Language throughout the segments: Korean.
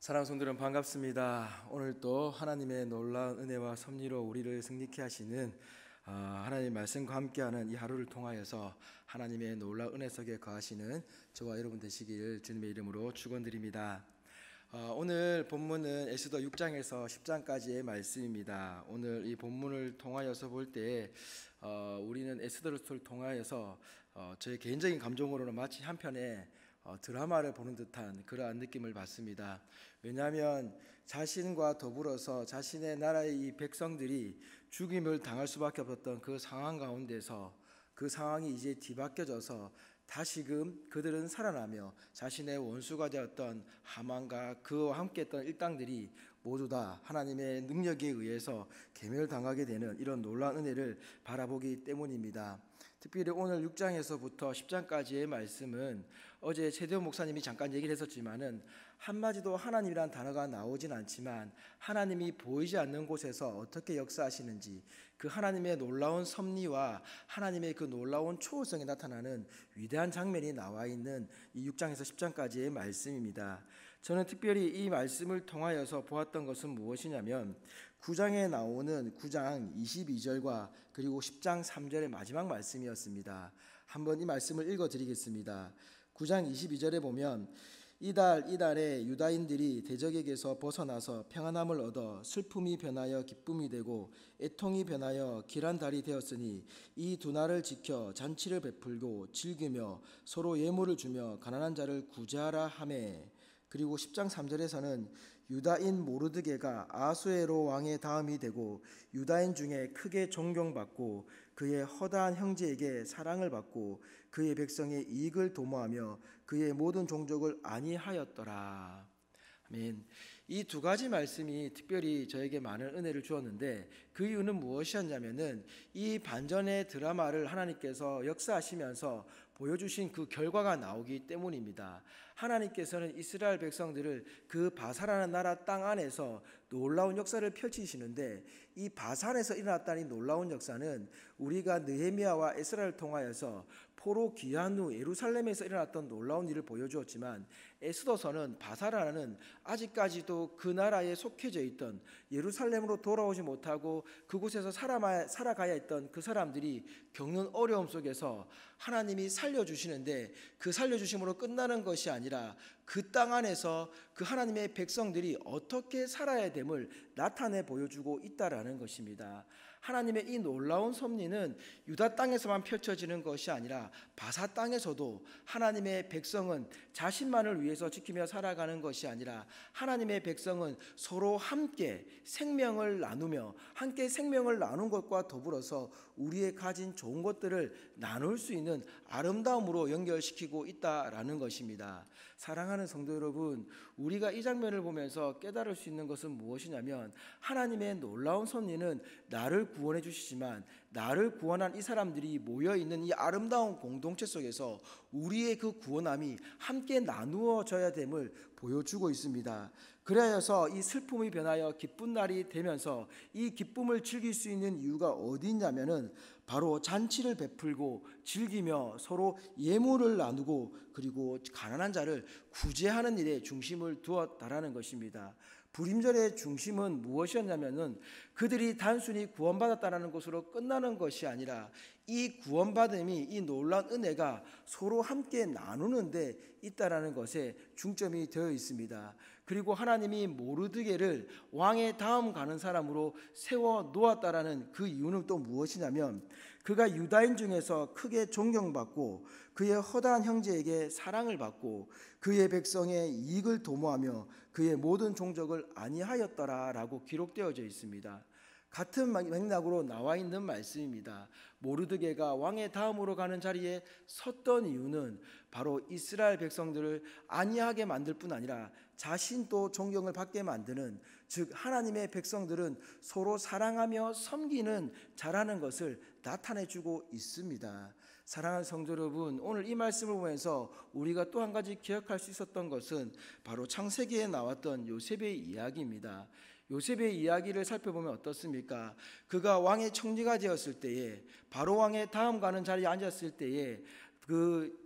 사랑하는 성도들은 반갑습니다. 오늘 또 하나님의 놀라운 은혜와 섭리로 우리를 승리케 하시는 하나님의 말씀과 함께하는 이 하루를 통하여서 하나님의 놀라운 은혜 속에 거하시는 저와 여러분 되시길 주님의 이름으로 축원드립니다. 오늘 본문은 에스더 6장에서 10장까지의 말씀입니다. 오늘 이 본문을 통하여서 볼 때 우리는 에스더를 통하여서 저의 개인적인 감정으로는 마치 한편의 드라마를 보는 듯한 그러한 느낌을 받습니다. 왜냐하면 자신과 더불어서 자신의 나라의 이 백성들이 죽임을 당할 수밖에 없었던 그 상황 가운데서 그 상황이 이제 뒤바뀌어져서 다시금 그들은 살아나며 자신의 원수가 되었던 하만과 그와 함께했던 일당들이 모두 다 하나님의 능력에 의해서 괴멸당하게 되는 이런 놀라운 은혜를 바라보기 때문입니다. 특별히 오늘 6장에서부터 10장까지의 말씀은 어제 최대호 목사님이 잠깐 얘기를 했었지만은 한마디도 하나님이란 단어가 나오진 않지만 하나님이 보이지 않는 곳에서 어떻게 역사하시는지 그 하나님의 놀라운 섭리와 하나님의 그 놀라운 초월성이 나타나는 위대한 장면이 나와 있는 이 6장에서 10장까지의 말씀입니다. 저는 특별히 이 말씀을 통하여서 보았던 것은 무엇이냐면 9장에 나오는 9장 22절과 그리고 10장 3절의 마지막 말씀이었습니다. 한번 이 말씀을 읽어드리겠습니다. 9장 22절에 보면 이달에 유다인들이 대적에게서 벗어나서 평안함을 얻어 슬픔이 변하여 기쁨이 되고 애통이 변하여 길한 달이 되었으니 이 두 날을 지켜 잔치를 베풀고 즐기며 서로 예물을 주며 가난한 자를 구제하라 하매. 그리고 10장 3절에서는 유다인 모르드게가 아수에로 왕의 다음이 되고 유다인 중에 크게 존경받고 그의 허다한 형제에게 사랑을 받고 그의 백성의 이익을 도모하며 그의 모든 종족을 안위하였더라. 아멘. 이 두 가지 말씀이 특별히 저에게 많은 은혜를 주었는데 그 이유는 무엇이었냐면은 이 반전의 드라마를 하나님께서 역사하시면서 보여주신 그 결과가 나오기 때문입니다. 하나님께서는 이스라엘 백성들을 그 바사라는 나라 땅 안에서 놀라운 역사를 펼치시는데 이 바산에서 일어났다는 이 놀라운 역사는 우리가 느헤미야와 에스라를 통하여서 포로 귀환 후 예루살렘에서 일어났던 놀라운 일을 보여주었지만 에스더서는 바사라는 아직까지도 그 나라에 속해져 있던 예루살렘으로 돌아오지 못하고 그곳에서 살아가야 했던 그 사람들이 겪는 어려움 속에서 하나님이 살려주시는데 그 살려주심으로 끝나는 것이 아니라 그 땅 안에서 그 하나님의 백성들이 어떻게 살아야 됨을 나타내 보여주고 있다라는 것입니다. 하나님의 이 놀라운 섭리는 유다 땅에서만 펼쳐지는 것이 아니라 바사 땅에서도 하나님의 백성은 자신만을 위해서 지키며 살아가는 것이 아니라 하나님의 백성은 서로 함께 생명을 나누며 함께 생명을 나눈 것과 더불어서 우리의 가진 좋은 것들을 나눌 수 있는 아름다움으로 연결시키고 있다라는 것입니다. 사랑하는 성도 여러분, 우리가 이 장면을 보면서 깨달을 수 있는 것은 무엇이냐면 하나님의 놀라운 섭리는 나를 구원해 주시지만 나를 구원한 이 사람들이 모여있는 이 아름다운 공동체 속에서 우리의 그 구원함이 함께 나누어져야 됨을 보여주고 있습니다. 그래서 이 슬픔이 변하여 기쁜 날이 되면서 이 기쁨을 즐길 수 있는 이유가 어디 있냐면은 바로 잔치를 베풀고 즐기며 서로 예물을 나누고 그리고 가난한 자를 구제하는 일에 중심을 두었다라는 것입니다. 불임절의 중심은 무엇이었냐면은 그들이 단순히 구원받았다는 것으로 끝나는 것이 아니라 이 구원받음이 이 놀라운 은혜가 서로 함께 나누는 데 있다라는 것에 중점이 되어 있습니다. 그리고 하나님이 모르드게를 왕의 다음 가는 사람으로 세워 놓았다라는 그 이유는 또 무엇이냐면 그가 유다인 중에서 크게 존경받고 그의 허다한 형제에게 사랑을 받고 그의 백성의 이익을 도모하며 그의 모든 종족을 안위하였더라라고 기록되어져 있습니다. 같은 맥락으로 나와 있는 말씀입니다. 모르드게가 왕의 다음으로 가는 자리에 섰던 이유는 바로 이스라엘 백성들을 안위하게 만들 뿐 아니라 자신도 존경을 받게 만드는, 즉 하나님의 백성들은 서로 사랑하며 섬기는 자라는 것을 나타내주고 있습니다. 사랑하는 성도 여러분, 오늘 이 말씀을 보면서 우리가 또 한 가지 기억할 수 있었던 것은 바로 창세기에 나왔던 요셉의 이야기입니다. 요셉의 이야기를 살펴보면 어떻습니까? 그가 왕의 총리가 되었을 때에, 바로 왕의 다음 가는 자리에 앉았을 때에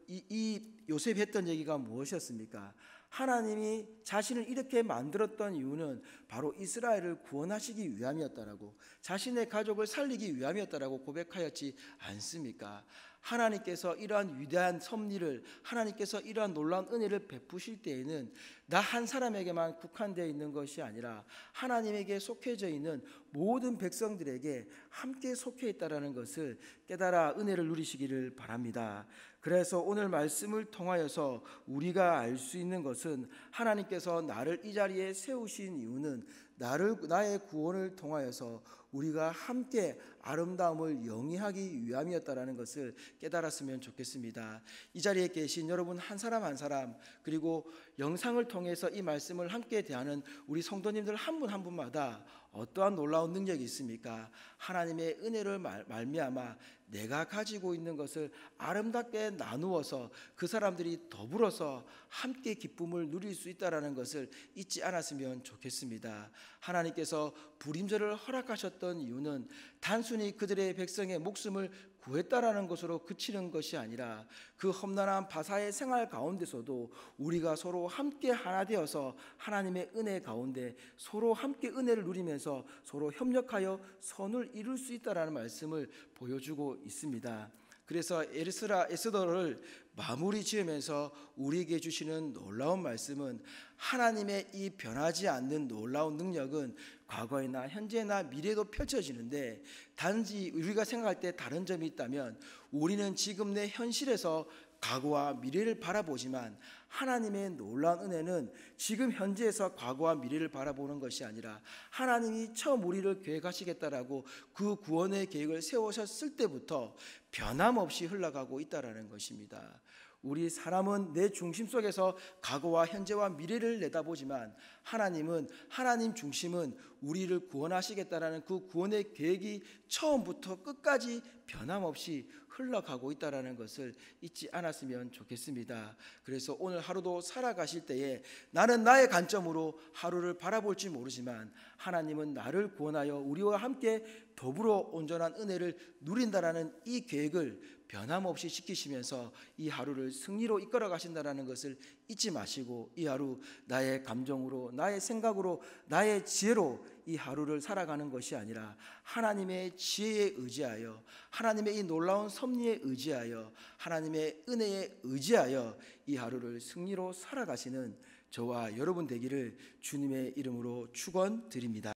이 요셉이 했던 얘기가 무엇이었습니까? 하나님이 자신을 이렇게 만들었던 이유는 바로 이스라엘을 구원하시기 위함이었다라고, 자신의 가족을 살리기 위함이었다라고 고백하였지 않습니까? 하나님께서 이러한 위대한 섭리를, 하나님께서 이러한 놀라운 은혜를 베푸실 때에는 나 한 사람에게만 국한되어 있는 것이 아니라 하나님에게 속해져 있는 모든 백성들에게 함께 속해 있다라는 것을 깨달아 은혜를 누리시기를 바랍니다. 그래서 오늘 말씀을 통하여서 우리가 알 수 있는 것은, 하나님께서 나를 이 자리에 세우신 이유는 나의 구원을 통하여서 우리가 함께 아름다움을 영위하기 위함이었다라는 것을 깨달았으면 좋겠습니다. 이 자리에 계신 여러분 한 사람 한 사람, 그리고 영상을 통해서 이 말씀을 함께 대하는 우리 성도님들 한 분 한 분마다 어떠한 놀라운 능력이 있습니까? 하나님의 은혜를 말미암아 내가 가지고 있는 것을 아름답게 나누어서 그 사람들이 더불어서 함께 기쁨을 누릴 수 있다라는 것을 잊지 않았으면 좋겠습니다. 하나님께서 불임절을 허락하셨던 이유는 단순히 그들의 백성의 목숨을 구했다라는 것으로 그치는 것이 아니라 그 험난한 바사의 생활 가운데서도 우리가 서로 함께 하나 되어서 하나님의 은혜 가운데 서로 함께 은혜를 누리면서 서로 협력하여 선을 이룰 수 있다라는 말씀을 보여주고 있습니다. 그래서 에스더를 마무리 지으면서 우리에게 주시는 놀라운 말씀은, 하나님의 이 변하지 않는 놀라운 능력은 과거에나 현재나 미래도 펼쳐지는데, 단지 우리가 생각할 때 다른 점이 있다면, 우리는 지금 내 현실에서 과거와 미래를 바라보지만 하나님의 놀라운 은혜는 지금 현재에서 과거와 미래를 바라보는 것이 아니라 하나님이 처음 우리를 계획하시겠다라고 그 구원의 계획을 세우셨을 때부터 변함없이 흘러가고 있다라는 것입니다. 우리 사람은 내 중심 속에서 과거와 현재와 미래를 내다보지만 하나님 중심은 우리를 구원하시겠다라는 그 구원의 계획이 처음부터 끝까지 변함없이 흘러가고 있다라는 것을 잊지 않았으면 좋겠습니다. 그래서 오늘 하루도 살아가실 때에 나는 나의 관점으로 하루를 바라볼지 모르지만 하나님은 나를 구원하여 우리와 함께 더불어 온전한 은혜를 누린다라는 이 계획을 변함없이 지키시면서 이 하루를 승리로 이끌어 가신다라는 것을 잊지 마시고, 이 하루 나의 감정으로, 나의 생각으로, 나의 지혜로 이 하루를 살아가는 것이 아니라 하나님의 지혜에 의지하여, 하나님의 이 놀라운 섭리에 의지하여, 하나님의 은혜에 의지하여 이 하루를 승리로 살아가시는 저와 여러분 되기를 주님의 이름으로 축원드립니다.